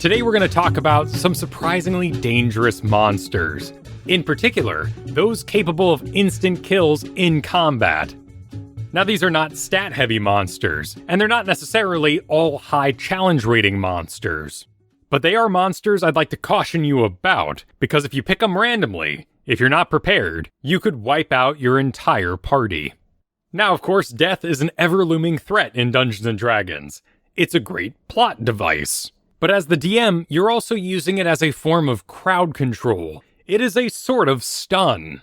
Today we're going to talk about some surprisingly dangerous monsters. In particular, those capable of instant kills in combat. Now these are not stat-heavy monsters, and they're not necessarily all high challenge rating monsters. But they are monsters I'd like to caution you about, because if you pick them randomly, if you're not prepared, you could wipe out your entire party. Now of course, death is an ever-looming threat in Dungeons & Dragons. It's a great plot device. But as the DM, you're also using it as a form of crowd control. It is a sort of stun.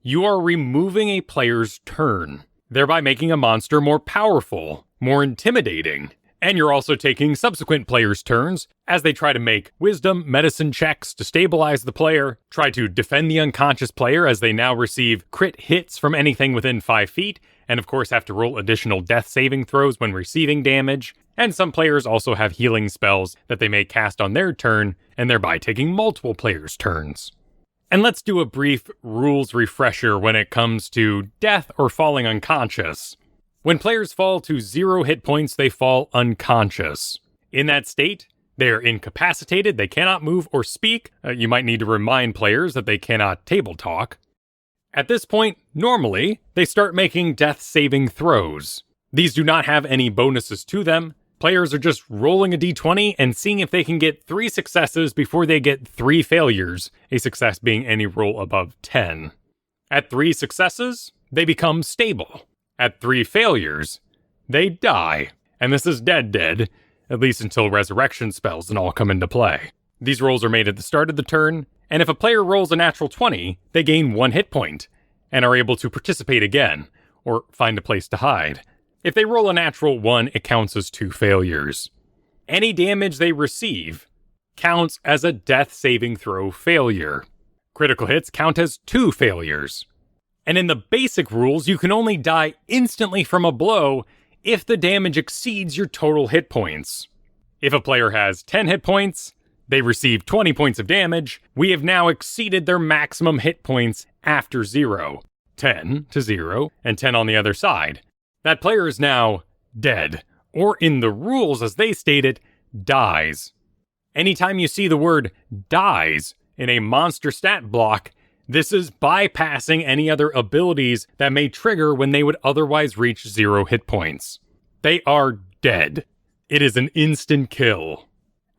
You are removing a player's turn, thereby making a monster more powerful, more intimidating. And you're also taking subsequent players' turns as they try to make wisdom, medicine checks to stabilize the player, try to defend the unconscious player as they now receive crit hits from anything within 5 feet, and of course have to roll additional death saving throws when receiving damage. And some players also have healing spells that they may cast on their turn, and thereby taking multiple players' turns. And let's do a brief rules refresher when it comes to death or falling unconscious. When players fall to 0 hit points, they fall unconscious. In that state, they are incapacitated, they cannot move or speak. You might need to remind players that they cannot table talk. At this point, normally, they start making death saving throws. These do not have any bonuses to them. Players are just rolling a d20 and seeing if they can get 3 successes before they get 3 failures, a success being any roll above 10. At 3 successes, they become stable. At 3 failures, they die. And this is dead, at least until resurrection spells and all come into play. These rolls are made at the start of the turn, and if a player rolls a natural 20, they gain 1 hit point, and are able to participate again, or find a place to hide. If they roll a natural 1, it counts as 2 failures. Any damage they receive counts as a death saving throw failure. Critical hits count as 2 failures. And in the basic rules, you can only die instantly from a blow if the damage exceeds your total hit points. If a player has 10 hit points, they receive 20 points of damage. We have now exceeded their maximum hit points after 0. 10 to 0, and 10 on the other side. That player is now dead, or in the rules as they state it, dies. Anytime you see the word dies in a monster stat block, this is bypassing any other abilities that may trigger when they would otherwise reach 0 hit points. They are dead. It is an instant kill.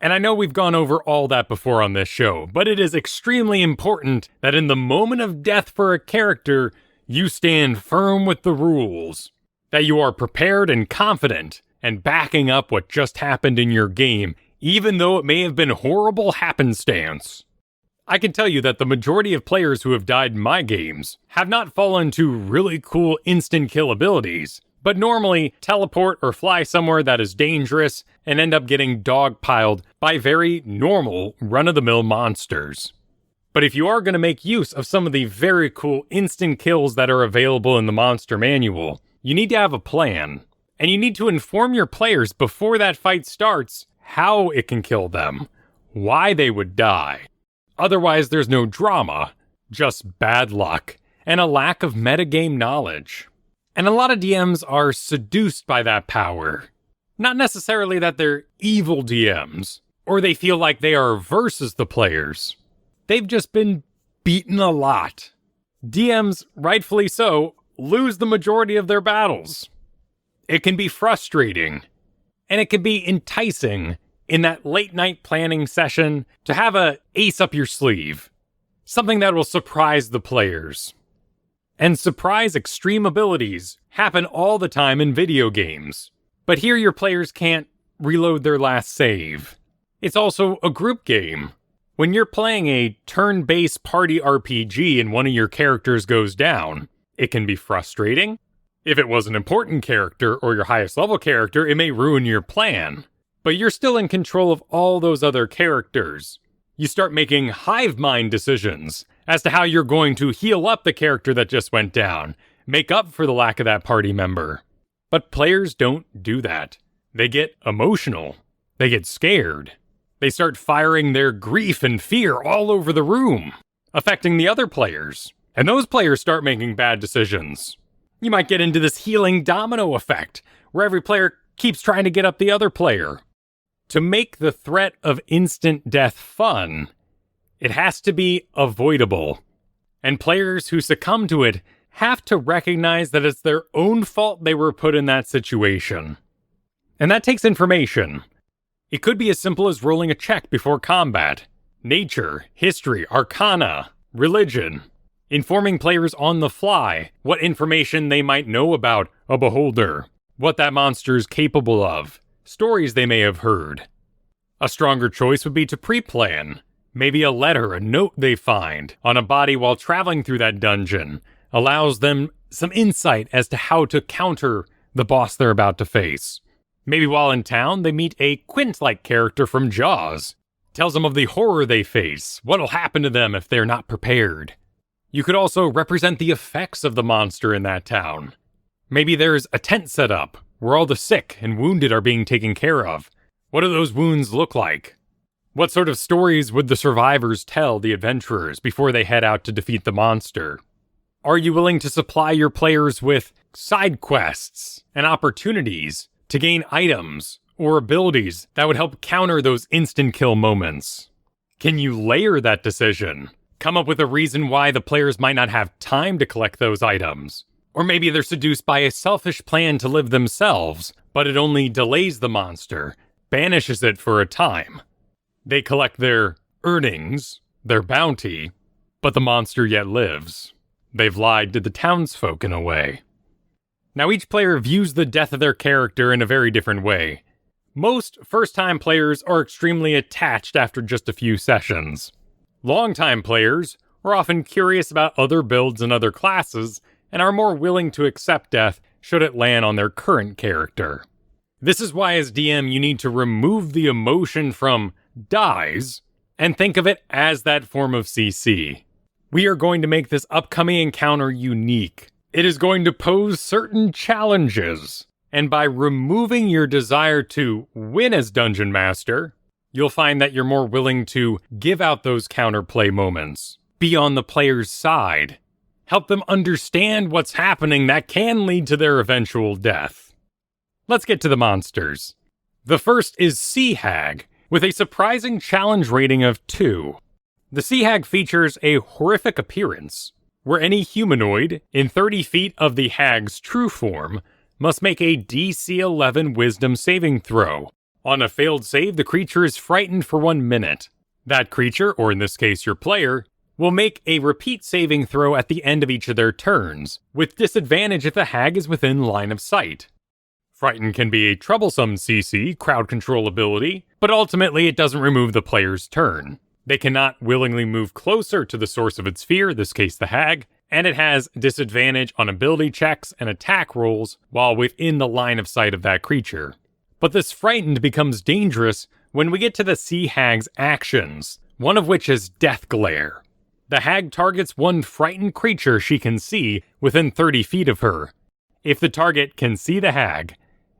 And I know we've gone over all that before on this show, but it is extremely important that in the moment of death for a character, you stand firm with the rules. That you are prepared and confident and backing up what just happened in your game, even though it may have been horrible happenstance. I can tell you that the majority of players who have died in my games have not fallen to really cool instant kill abilities, but normally teleport or fly somewhere that is dangerous and end up getting dogpiled by very normal run-of-the-mill monsters. But if you are going to make use of some of the very cool instant kills that are available in the monster manual, you need to have a plan, and you need to inform your players before that fight starts how it can kill them, why they would die. Otherwise, there's no drama, just bad luck, and a lack of metagame knowledge. And a lot of DMs are seduced by that power. Not necessarily that they're evil DMs, or they feel like they are versus the players. They've just been beaten a lot. DMs, rightfully so, lose the majority of their battles. It can be frustrating, and it can be enticing in that late night planning session to have a ace up your sleeve, something that will surprise the players. And surprise extreme abilities happen all the time in video games, but here your players can't reload their last save. It's also a group game. When you're playing a turn-based party RPG and one of your characters goes down, it can be frustrating. If it was an important character or your highest level character, it may ruin your plan. But you're still in control of all those other characters. You start making hive mind decisions as to how you're going to heal up the character that just went down, make up for the lack of that party member. But players don't do that. They get emotional. They get scared. They start firing their grief and fear all over the room, affecting the other players. And those players start making bad decisions. You might get into this healing domino effect, where every player keeps trying to get up the other player. To make the threat of instant death fun, it has to be avoidable. And players who succumb to it have to recognize that it's their own fault they were put in that situation. And that takes information. It could be as simple as rolling a check before combat. Nature, history, arcana, religion. Informing players on the fly what information they might know about a beholder, what that monster is capable of, stories they may have heard. A stronger choice would be to pre-plan. Maybe a letter, a note they find on a body while traveling through that dungeon allows them some insight as to how to counter the boss they're about to face. Maybe while in town, they meet a Quint-like character from Jaws. Tells them of the horror they face, what'll happen to them if they're not prepared. You could also represent the effects of the monster in that town. Maybe there's a tent set up, where all the sick and wounded are being taken care of. What do those wounds look like? What sort of stories would the survivors tell the adventurers before they head out to defeat the monster? Are you willing to supply your players with side quests and opportunities to gain items or abilities that would help counter those instant kill moments? Can you layer that decision? Come up with a reason why the players might not have time to collect those items. Or maybe they're seduced by a selfish plan to live themselves, but it only delays the monster, banishes it for a time. They collect their earnings, their bounty, but the monster yet lives. They've lied to the townsfolk in a way. Now each player views the death of their character in a very different way. Most first-time players are extremely attached after just a few sessions. Long-time players are often curious about other builds and other classes, and are more willing to accept death should it land on their current character. This is why as DM you need to remove the emotion from dies and think of it as that form of CC. We are going to make this upcoming encounter unique. It is going to pose certain challenges, and by removing your desire to win as Dungeon Master, you'll find that you're more willing to give out those counterplay moments, be on the player's side, help them understand what's happening that can lead to their eventual death. Let's get to the monsters. The first is Sea Hag, with a surprising challenge rating of 2. The Sea Hag features a horrific appearance, where any humanoid in 30 feet of the hag's true form must make a DC 11 Wisdom saving throw. On a failed save, the creature is frightened for 1 minute. That creature, or in this case your player, will make a repeat saving throw at the end of each of their turns, with disadvantage if the hag is within line of sight. Frightened can be a troublesome CC, crowd control ability, but ultimately it doesn't remove the player's turn. They cannot willingly move closer to the source of its fear, this case the hag, and it has disadvantage on ability checks and attack rolls while within the line of sight of that creature. But this frightened becomes dangerous when we get to the Sea Hag's actions, one of which is Death Glare. The hag targets one frightened creature she can see within 30 feet of her. If the target can see the hag,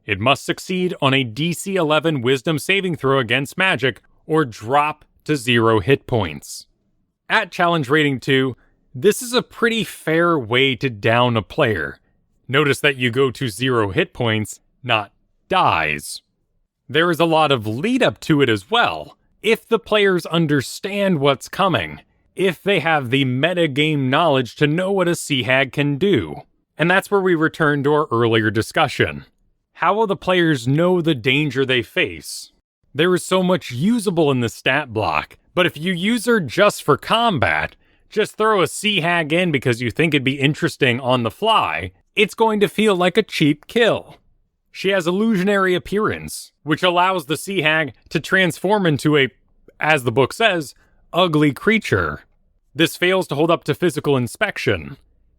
it must succeed on a DC 11 Wisdom saving throw against magic or drop to 0 hit points. At challenge rating 2, this is a pretty fair way to down a player. Notice that you go to 0 hit points, not dies. There is a lot of lead up to it as well. If the players understand what's coming, if they have the metagame knowledge to know what a Sea Hag can do. And that's where we return to our earlier discussion. How will the players know the danger they face? There is so much usable in the stat block, but if you use her just for combat, just throw a Sea Hag in because you think it'd be interesting on the fly, it's going to feel like a cheap kill. She has illusionary appearance, which allows the Sea Hag to transform into a, as the book says, ugly creature. This fails to hold up to physical inspection.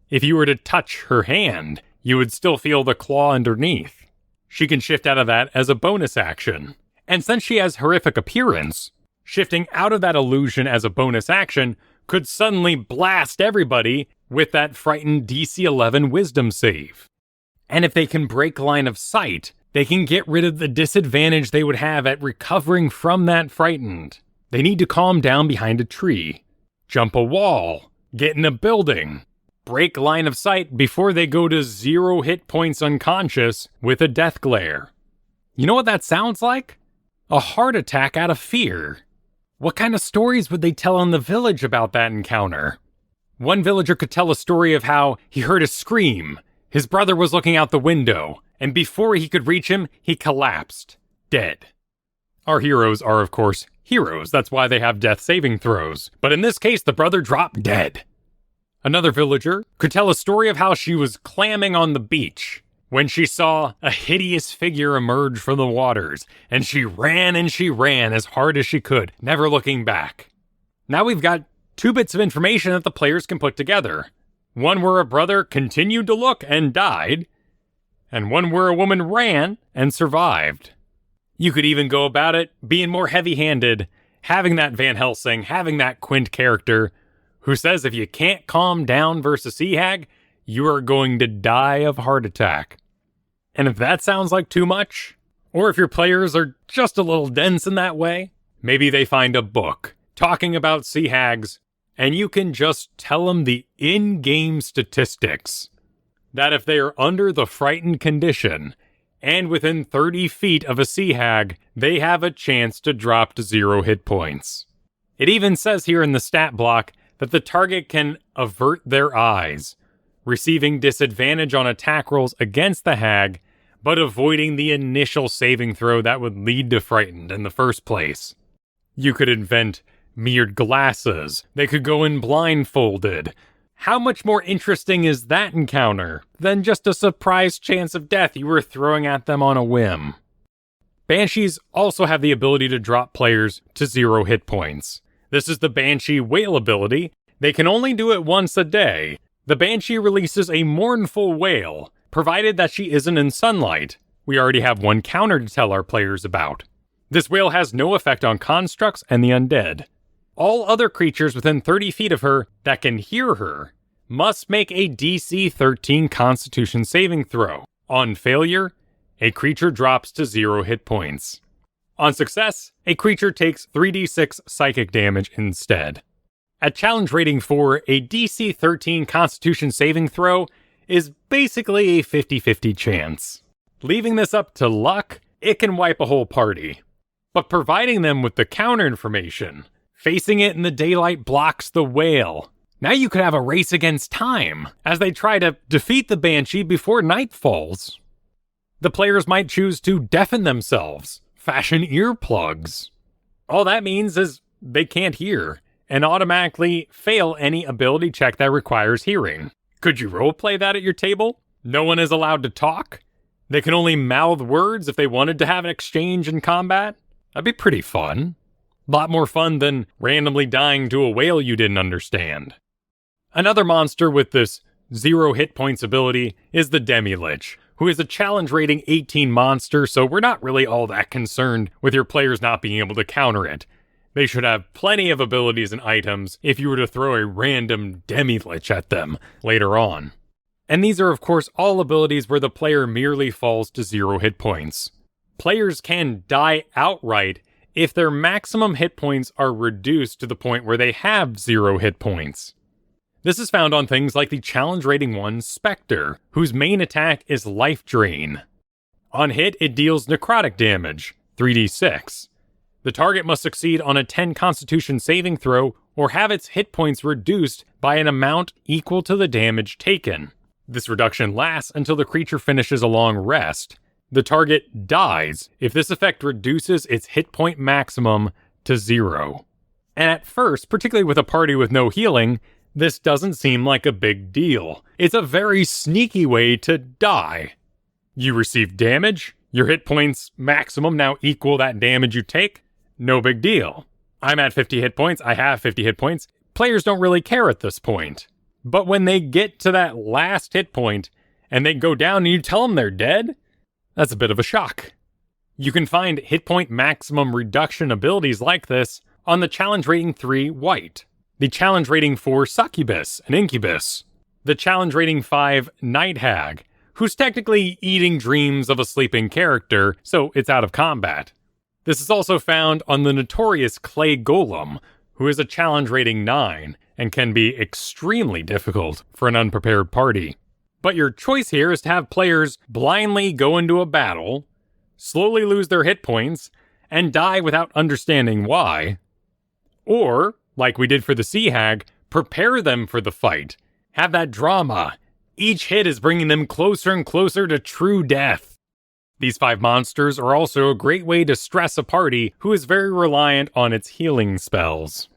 If you were to touch her hand, you would still feel the claw underneath. She can shift out of that as a bonus action. And since she has horrific appearance, shifting out of that illusion as a bonus action could suddenly blast everybody with that frightened DC 11 Wisdom save. And if they can break line of sight, they can get rid of the disadvantage they would have at recovering from that frightened. They need to calm down behind a tree, jump a wall, get in a building, break line of sight before they go to 0 hit points unconscious with a Death Glare. You know what that sounds like? A heart attack out of fear. What kind of stories would they tell in the village about that encounter? One villager could tell a story of how he heard a scream. His brother was looking out the window, and before he could reach him, he collapsed, dead. Our heroes are, of course, heroes. That's why they have death saving throws. But in this case, the brother dropped dead. Another villager could tell a story of how she was clamming on the beach when she saw a hideous figure emerge from the waters, and she ran as hard as she could, never looking back. Now we've got 2 bits of information that the players can put together. One where a brother continued to look and died, and one where a woman ran and survived. You could even go about it being more heavy-handed, having that Van Helsing, having that Quint character, who says if you can't calm down versus sea hag, you are going to die of heart attack. And if that sounds like too much, or if your players are just a little dense in that way, maybe they find a book talking about sea hags, and you can just tell them the in-game statistics. That if they are under the frightened condition, and within 30 feet of a sea hag, they have a chance to drop to 0 hit points. It even says here in the stat block that the target can avert their eyes, receiving disadvantage on attack rolls against the hag, but avoiding the initial saving throw that would lead to frightened in the first place. You could invent mirrored glasses. They could go in blindfolded. How much more interesting is that encounter than just a surprise chance of death you were throwing at them on a whim? Banshees also have the ability to drop players to 0 hit points. This is the Banshee Wail ability. They can only do it once a day. The Banshee releases a mournful wail, provided that she isn't in sunlight. We already have one counter to tell our players about. This wail has no effect on constructs and the undead. All other creatures within 30 feet of her that can hear her must make a DC 13 Constitution saving throw. On failure, a creature drops to 0 hit points. On success, a creature takes 3d6 psychic damage instead. At challenge rating 4, a DC 13 Constitution saving throw is basically a 50-50 chance. Leaving this up to luck, it can wipe a whole party. But providing them with the counter information, facing it in the daylight blocks the wail. Now you could have a race against time, as they try to defeat the Banshee before night falls. The players might choose to deafen themselves, fashion earplugs. All that means is they can't hear, and automatically fail any ability check that requires hearing. Could you roleplay that at your table? No one is allowed to talk? They can only mouth words if they wanted to have an exchange in combat? That'd be pretty fun. A lot more fun than randomly dying to a whale you didn't understand. Another monster with this 0 hit points ability is the Demi-Lich, who is a challenge rating 18 monster, so we're not really all that concerned with your players not being able to counter it. They should have plenty of abilities and items if you were to throw a random Demi-Lich at them later on. And these are of course all abilities where the player merely falls to 0 hit points. Players can die outright if their maximum hit points are reduced to the point where they have 0 hit points. This is found on things like the challenge rating 1 Spectre, whose main attack is Life Drain. On hit, it deals necrotic damage, 3d6. The target must succeed on a 10 Constitution saving throw or have its hit points reduced by an amount equal to the damage taken. This reduction lasts until the creature finishes a long rest. The target dies if this effect reduces its hit point maximum to 0. And at first, particularly with a party with no healing, this doesn't seem like a big deal. It's a very sneaky way to die. You receive damage, your hit points maximum now equal that damage you take, no big deal. I'm at 50 hit points, I have 50 hit points. Players don't really care at this point. But when they get to that last hit point, and they go down and you tell them they're dead, that's a bit of a shock. You can find hit point maximum reduction abilities like this on the challenge rating 3 White, the challenge rating 4 Succubus and Incubus, the challenge rating 5 Night Hag, who's technically eating dreams of a sleeping character, so it's out of combat. This is also found on the notorious Clay Golem, who is a challenge rating 9 and can be extremely difficult for an unprepared party. But your choice here is to have players blindly go into a battle, slowly lose their hit points, and die without understanding why. Or, like we did for the Sea Hag, prepare them for the fight. Have that drama. Each hit is bringing them closer and closer to true death. These 5 monsters are also a great way to stress a party who is very reliant on its healing spells.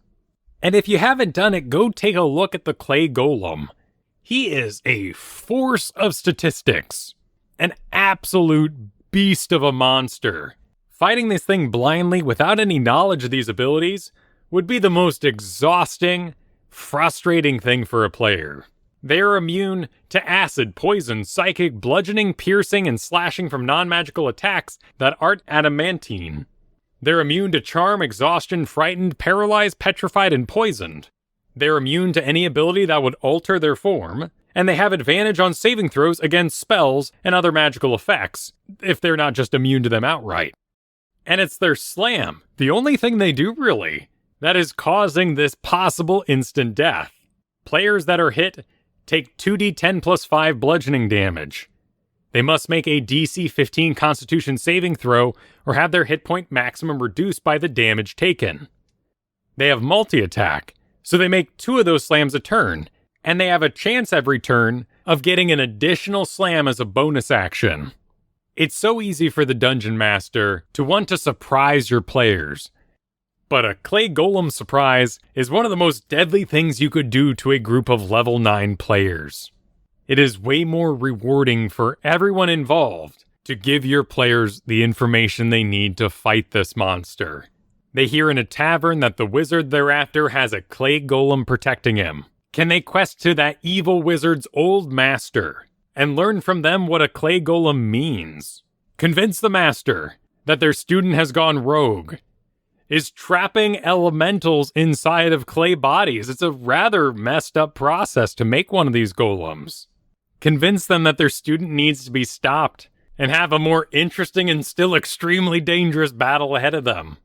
And if you haven't done it, go take a look at the Clay Golem. He is a force of statistics. An absolute beast of a monster. Fighting this thing blindly without any knowledge of these abilities would be the most exhausting, frustrating thing for a player. They are immune to acid, poison, psychic, bludgeoning, piercing, and slashing from non-magical attacks that aren't adamantine. They're immune to charm, exhaustion, frightened, paralyzed, petrified, and poisoned. They're immune to any ability that would alter their form, and they have advantage on saving throws against spells and other magical effects, if they're not just immune to them outright. And it's their slam, the only thing they do really, that is causing this possible instant death. Players that are hit take 2d10 plus 5 bludgeoning damage. They must make a DC 15 Constitution saving throw or have their hit point maximum reduced by the damage taken. They have multi-attack, so they make 2 of those slams a turn, and they have a chance every turn of getting an additional slam as a bonus action. It's so easy for the Dungeon Master to want to surprise your players. But a Clay Golem surprise is one of the most deadly things you could do to a group of level 9 players. It is way more rewarding for everyone involved to give your players the information they need to fight this monster. They hear in a tavern that the wizard they're after has a Clay Golem protecting him. Can they quest to that evil wizard's old master and learn from them what a Clay Golem means? Convince the master that their student has gone rogue, is trapping elementals inside of clay bodies. It's a rather messed up process to make one of these golems. Convince them that their student needs to be stopped and have a more interesting and still extremely dangerous battle ahead of them.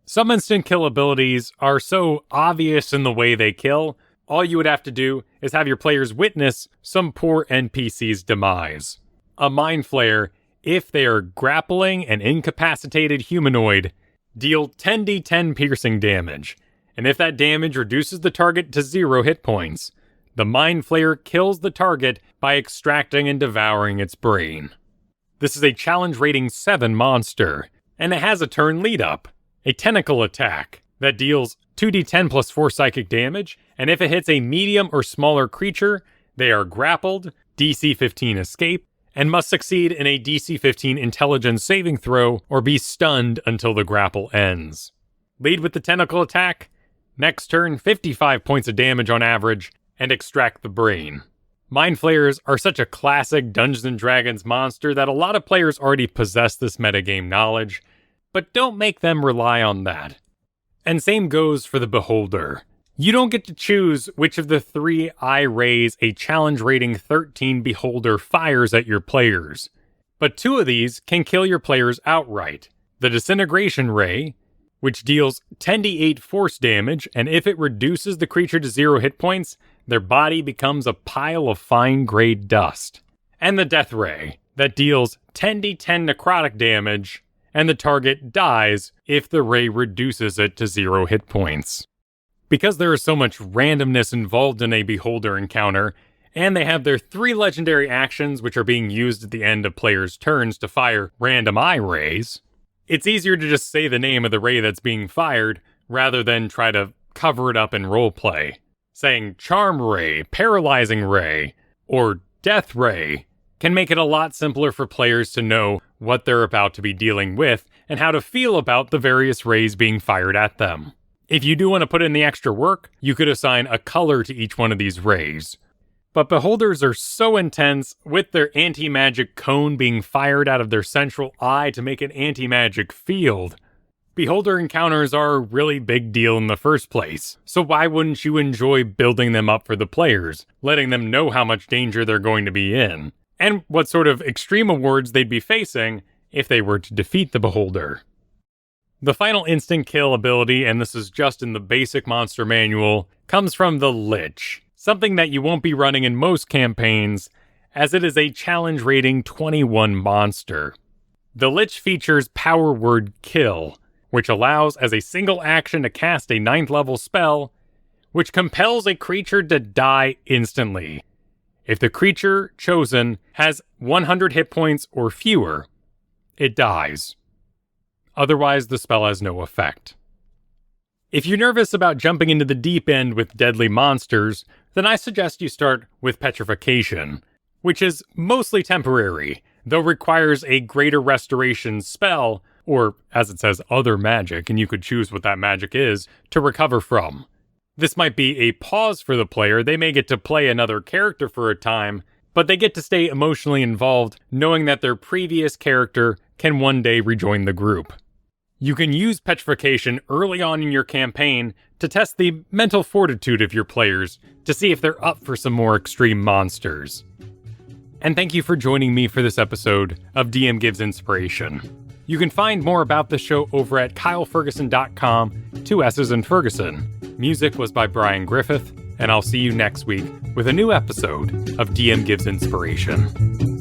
Some instant kill abilities are so obvious in the way they kill, all you would have to do is have your players witness some poor NPC's demise. A Mind Flayer, if they are grappling an incapacitated humanoid, deal 10d10 piercing damage, and if that damage reduces the target to 0 hit points, the Mind Flayer kills the target by extracting and devouring its brain. This is a challenge rating 7 monster, and it has a turn lead up, a tentacle attack that deals 2d10 plus 4 psychic damage, and if it hits a medium or smaller creature, they are grappled, DC 15 escape, and must succeed in a DC 15 intelligence saving throw or be stunned until the grapple ends. Lead with the tentacle attack, next turn 55 points of damage on average, and extract the brain. Mind Flayers are such a classic Dungeons & Dragons monster that a lot of players already possess this metagame knowledge, but don't make them rely on that. And same goes for the Beholder. You don't get to choose which of the 3 eye rays a challenge rating 13 Beholder fires at your players, but 2 of these can kill your players outright. The Disintegration Ray, which deals 10d8 force damage, and if it reduces the creature to 0 hit points, their body becomes a pile of fine-grade dust. And the Death Ray, that deals 10d10 necrotic damage, and the target dies if the ray reduces it to 0 hit points. Because there is so much randomness involved in a Beholder encounter, and they have their 3 legendary actions which are being used at the end of players' turns to fire random eye rays, it's easier to just say the name of the ray that's being fired rather than try to cover it up in roleplay. Saying Charm Ray, Paralyzing Ray, or Death Ray can make it a lot simpler for players to know what they're about to be dealing with and how to feel about the various rays being fired at them. If you do want to put in the extra work, you could assign a color to each one of these rays. But Beholders are so intense, with their anti-magic cone being fired out of their central eye to make an anti-magic field. Beholder encounters are a really big deal in the first place, so why wouldn't you enjoy building them up for the players, letting them know how much danger they're going to be in, and what sort of extreme awards they'd be facing if they were to defeat the Beholder. The final instant kill ability, and this is just in the basic monster manual, comes from the Lich, something that you won't be running in most campaigns, as it is a challenge rating 21 monster. The Lich features power word kill, which allows as a single action to cast a 9th level spell, which compels a creature to die instantly. If the creature chosen has 100 hit points or fewer, it dies. Otherwise, the spell has no effect. If you're nervous about jumping into the deep end with deadly monsters, then I suggest you start with Petrification, which is mostly temporary, though requires a greater restoration spell, or as it says, other magic, and you could choose what that magic is, to recover from. This might be a pause for the player. They may get to play another character for a time, but they get to stay emotionally involved knowing that their previous character can one day rejoin the group. You can use Petrification early on in your campaign to test the mental fortitude of your players to see if they're up for some more extreme monsters. And thank you for joining me for this episode of DM Gives Inspiration. You can find more about the show over at kylefergusson.com, 2 S's in Fergusson. Music was by Brian Griffith, and I'll see you next week with a new episode of DM Gives Inspiration.